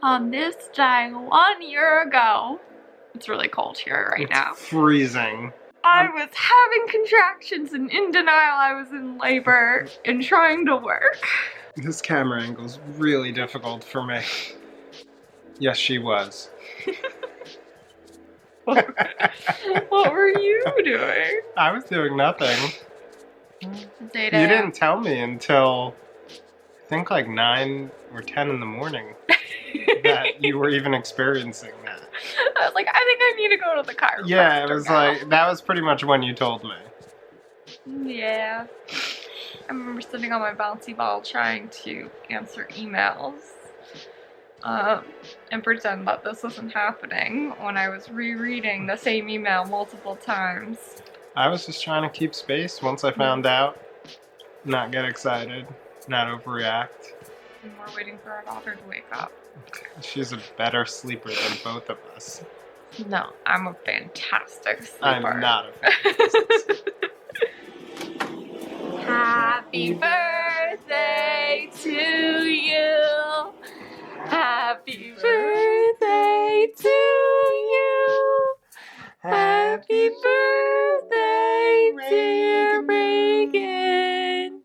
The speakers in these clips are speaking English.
On this day 1 year ago, it's really cold here right now. Freezing. I was having contractions and in denial I was in labor and trying to work. This camera angle's really difficult for me. Yes, she was. What were you doing? I was doing nothing. Day-day. You didn't tell me until, I think like 9 or 10 in the morning that you were even experiencing that. I was like, I think I need to go to the chiropractor. Yeah, it was now. like, that was pretty much when you told me. Yeah. I remember sitting on my bouncy ball trying to answer emails and pretend that this wasn't happening when I was rereading the same email multiple times. I was just trying to keep space once I found out. Not get excited, not overreact. And we're waiting for our daughter to wake up. She's a better sleeper than both of us. No, I'm a fantastic sleeper. I'm not a fantastic. Happy birthday to you. Happy birthday to you. Happy birthday, dear Reagan.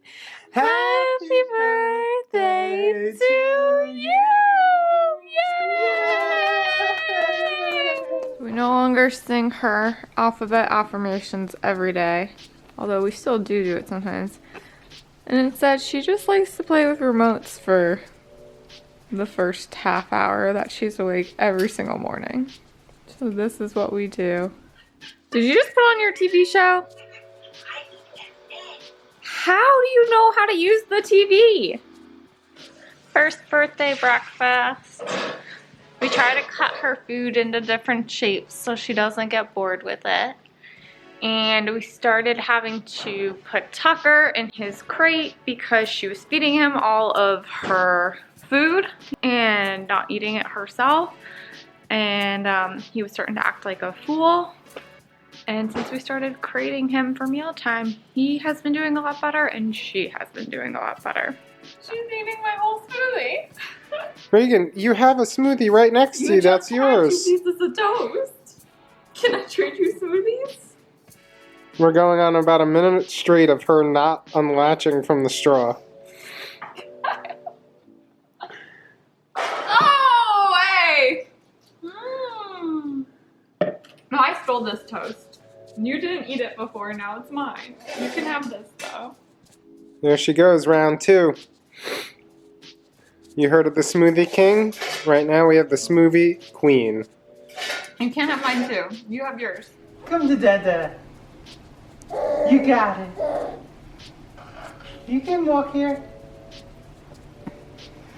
Happy birthday to you. Yay! We no longer sing her alphabet affirmations every day, although we still do it sometimes. And instead, she just likes to play with remotes for the first half hour that she's awake every single morning. So this is what we do. Did you just put on your TV show? How do you know how to use the TV? First birthday breakfast. We try to cut her food into different shapes so she doesn't get bored with it. And we started having to put Tucker in his crate because she was feeding him all of her food and not eating it herself. And he was starting to act like a fool. And since we started crating him for mealtime, he has been doing a lot better and she has been doing a lot better. She's eating my whole smoothie. Reagan, you have a smoothie right next to you. That's yours. 2 pieces of toast. Can I trade you smoothies? We're going on about a minute straight of her not unlatching from the straw. Oh, hey! Mm. No, I stole this toast. You didn't eat it before, now it's mine. You can have this, though. There she goes, round 2. You heard of the Smoothie King? Right now we have the Smoothie Queen. You can have mine, too. You have yours. Come to Dada. You got it. You can walk here.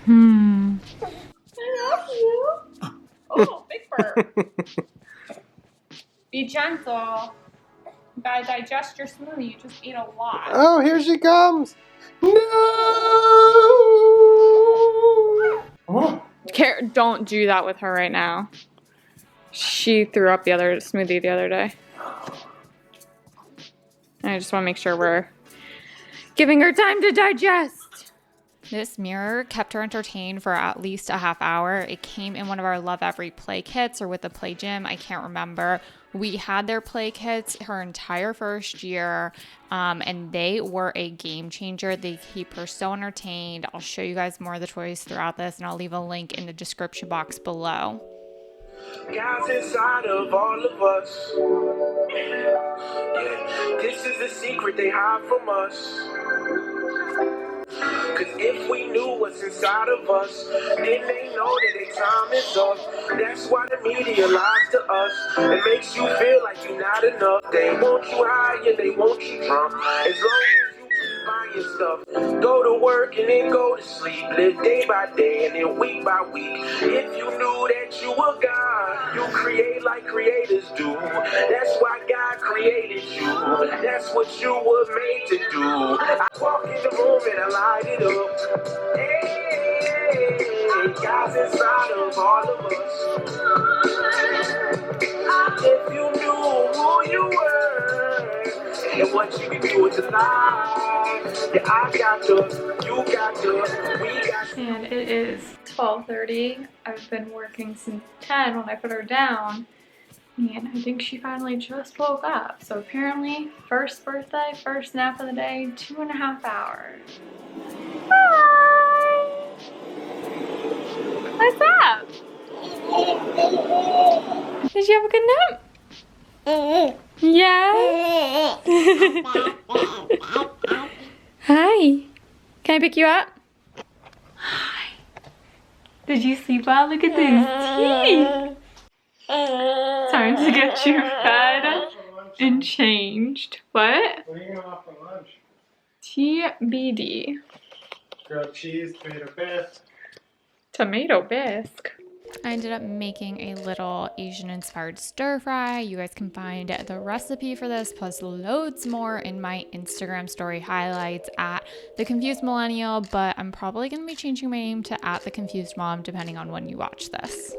I love you. Oh, big bird. Be gentle. You gotta digest your smoothie. You just ate a lot. Oh, here she comes. No! Oh. Don't do that with her right now. She threw up the other smoothie the other day. I just want to make sure we're giving her time to digest. This mirror kept her entertained for at least a half hour. It came in one of our Love Every Play kits or with the Play Gym. I can't remember. We had their play kits her entire first year, and they were a game changer. They keep her so entertained. I'll show you guys more of the toys throughout this, and I'll leave a link in the description box below. God's inside of all of us. Yeah, this is the secret they hide from us. Cause if we knew what's inside of us, then they know that their time is up. That's why the media lies to us. It makes you feel like you're not enough. They want you higher, they want you drunk. As long as you keep buying your stuff, go to work and then go to sleep. Live day by day and then week by week. If you knew that you were God, you create like creators do. That's why God created you. That's what you were made to do. I walk in the room and I light it up. Hey, God's inside of all of us. If you knew who you were and what you can do with your life, yeah, I got you, you got you, we got you. And it is 12:30. I've been working since 10 when I put her down. And I think she finally just woke up. So apparently, first birthday, first nap of the day, 2.5 hours. Hi! What's up? Did you have a good nap? Yeah? Hi. Can I pick you up? Hi. Did you sleep well? Look at those teeth. Time to get you fed and changed. What? What are you gonna have for lunch? TBD. Grilled cheese, tomato bisque. Tomato bisque. I ended up making a little Asian inspired stir fry. You guys can find the recipe for this plus loads more in my Instagram story highlights at The Confused Millennial, but I'm probably going to be changing my name to at The Confused Mom depending on when you watch this.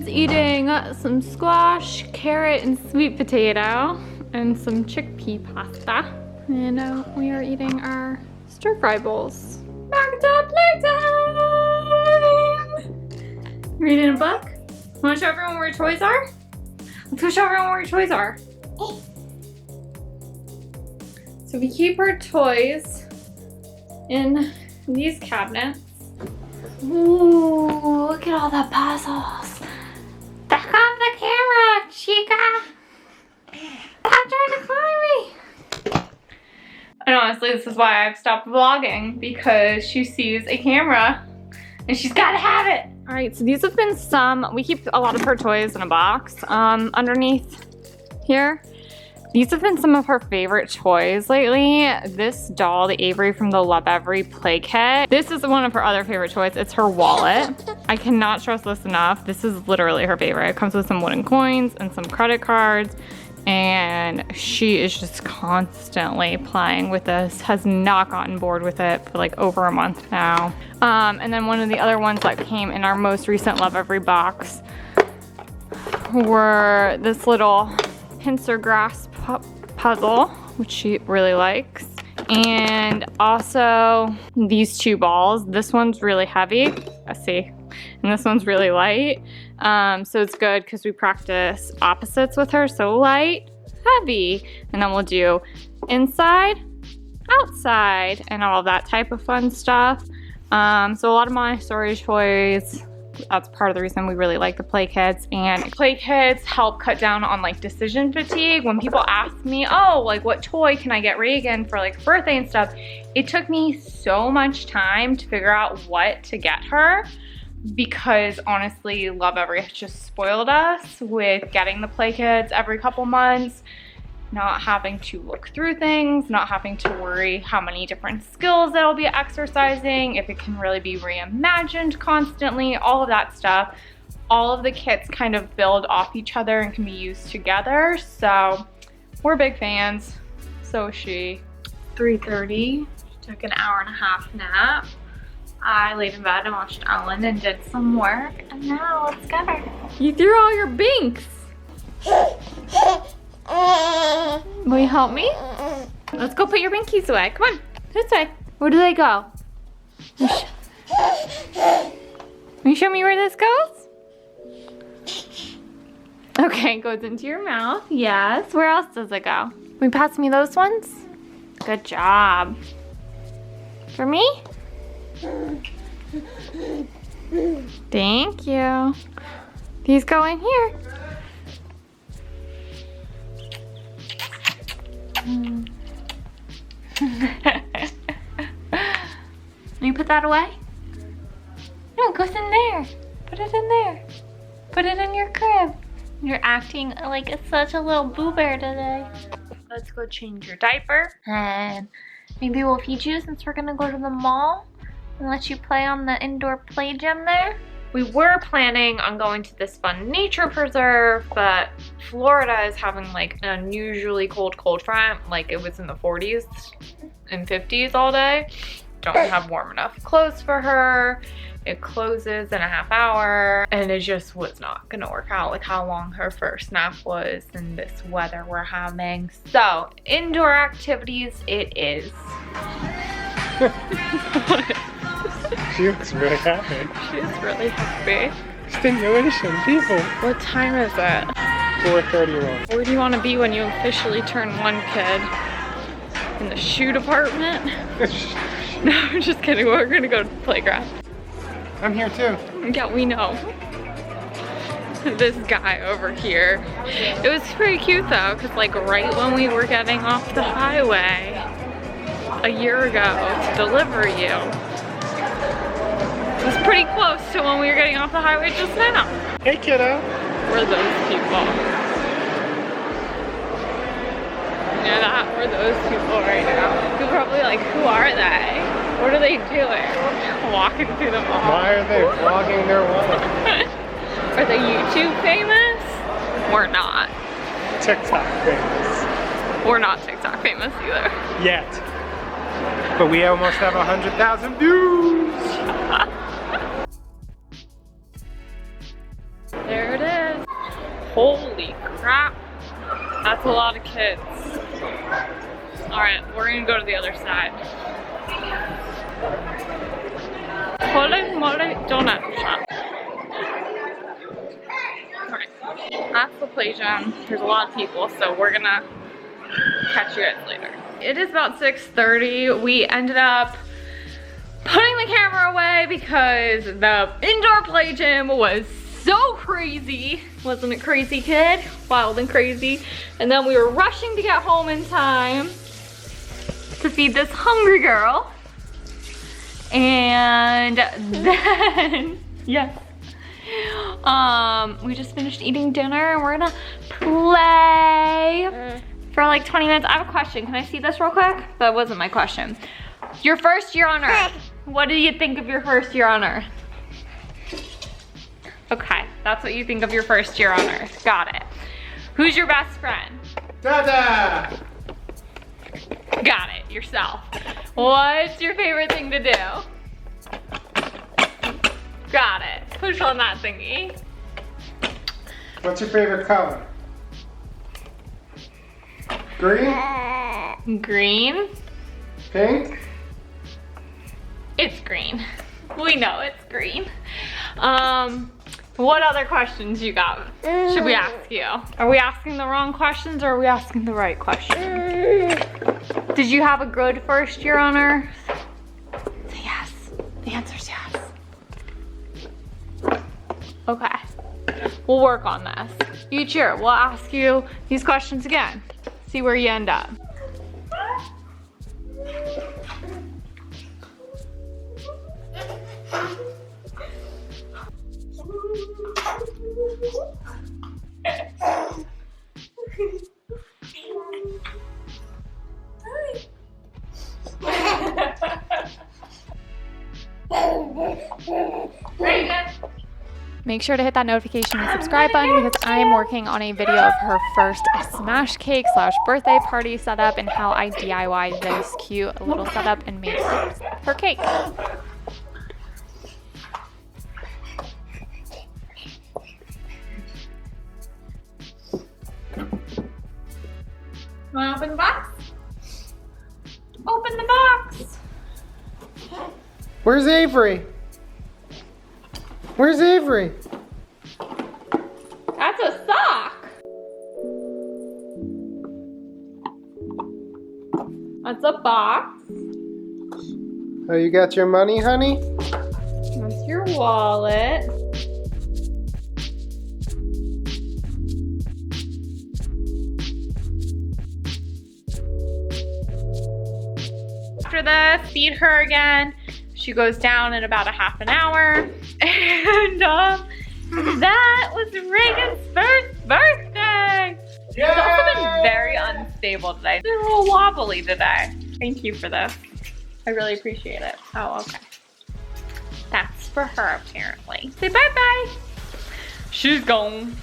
Eating some squash, carrot, and sweet potato, and some chickpea pasta. And we are eating our stir fry bowls. Back to playtime! Reading a book? Want to show everyone where your toys are? Let's go show everyone where your toys are. So we keep our toys in these cabinets. Ooh, look at all the puzzles. Back off the camera, chica! Stop trying to climb me! And honestly, this is why I've stopped vlogging, because she sees a camera and she's gotta have it. All right, so these have been we keep a lot of her toys in a box underneath here. These have been some of her favorite toys lately. This doll, the Avery from the Love Every play kit. This is one of her other favorite toys. It's her wallet. I cannot stress this enough. This is literally her favorite. It comes with some wooden coins and some credit cards. And she is just constantly playing with this, has not gotten bored with it for like over a month now. And then one of the other ones that came in our most recent Love Every box were this little pincer grasp puzzle, which she really likes. And also these two balls. This one's really heavy, let's see, and this one's really light. So it's good because we practice opposites with her. So light, heavy, and then we'll do inside, outside, and all of that type of fun stuff. So a lot of Montessori toys. That's part of the reason we really like the play kits, and play kits help cut down on like decision fatigue. When people ask me, oh, like what toy can I get Reagan for like birthday and stuff, it took me so much time to figure out what to get her, because honestly, Love Every has just spoiled us with getting the play kits every couple months, not having to look through things, not having to worry how many different skills that I'll be exercising, if it can really be reimagined constantly, all of that stuff. All of the kits kind of build off each other and can be used together. So we're big fans. So is she. 3:30, took an hour-and-a-half nap. I laid in bed and watched Ellen and did some work, and now let's get her. You threw all your binks. Will you help me? Let's go put your binkies away. Come on, this way. Where do they go? Will you show me where this goes? Okay, it goes into your mouth. Yes. Where else does it go? Will you pass me those ones? Good job. For me? Thank you. These go in here. You put that away? No, it goes in there. Put it in there. Put it in your crib. You're acting like it's such a little boo bear today. Let's go change your diaper, and maybe we'll feed you since we're gonna go to the mall and let you play on the indoor play gym there. We were planning on going to this fun nature preserve, but Florida is having like an unusually cold front. Like it was in the 40s and 50s all day. Don't have warm enough clothes for her. It closes in a half hour, and it just was not gonna work out like how long her first nap was in this weather we're having. So indoor activities it is. She looks really happy. She's really happy. Stimulation, people. What time is it? 4:31. Where do you want to be when you officially turn 1, kid? In the shoe department? No, I'm just kidding. We're gonna go to the playground. I'm here too. Yeah, we know. This guy over here. It was pretty cute though, because like right when we were getting off the highway a year ago to deliver you, it was pretty close to when we were getting off the highway just now. Hey kiddo. We're those people. You know that? We're those people right now. You're probably like, who are they? What are they doing? Walking through the mall. Why are they vlogging their walk? Are they YouTube famous? We're not. TikTok famous. We're not TikTok famous either. Yet. But we almost have 100,000 views. There it is. Holy crap. That's a lot of kids. Alright, we're gonna go to the other side. Holy moly donut shop. Alright, that's the Playtime. There's a lot of people, so we're gonna catch you guys later. It is about 6:30. We ended up putting the camera away because the indoor play gym was so crazy. Wasn't it crazy, kid? Wild and crazy. And then we were rushing to get home in time to feed this hungry girl. And then, yes. We just finished eating dinner and we're gonna play for like 20 minutes. I have a question. Can I see this real quick? That wasn't my question. Your first year on Earth. What do you think of your first year on Earth? Okay, that's what you think of your first year on Earth. Got it. Who's your best friend? Dada! Got it, yourself. What's your favorite thing to do? Got it. Push on that thingy. What's your favorite color? Green? Green? Pink? It's green. We know it's green. What other questions you got? Should we ask you? Are we asking the wrong questions or are we asking the right questions? Did you have a good first year on Earth? Say yes. The answer's yes. Okay. We'll work on this. Each year, we'll ask you these questions again. See where you end up. Make sure to hit that notification and subscribe button because I am working on a video of her first smash cake / birthday party setup and how I DIY this cute little setup and make her cake. Wanna open the box? Open the box! Where's Avery? Where's Avery? That's a sock! That's a box. Oh, you got your money, honey? That's your wallet. After this, feed her again. She goes down in about a half an hour. And that was Reagan's first birthday. She's also been very unstable today. She's a little wobbly today. Thank you for this. I really appreciate it. Oh, okay. That's for her apparently. Say bye-bye. She's gone.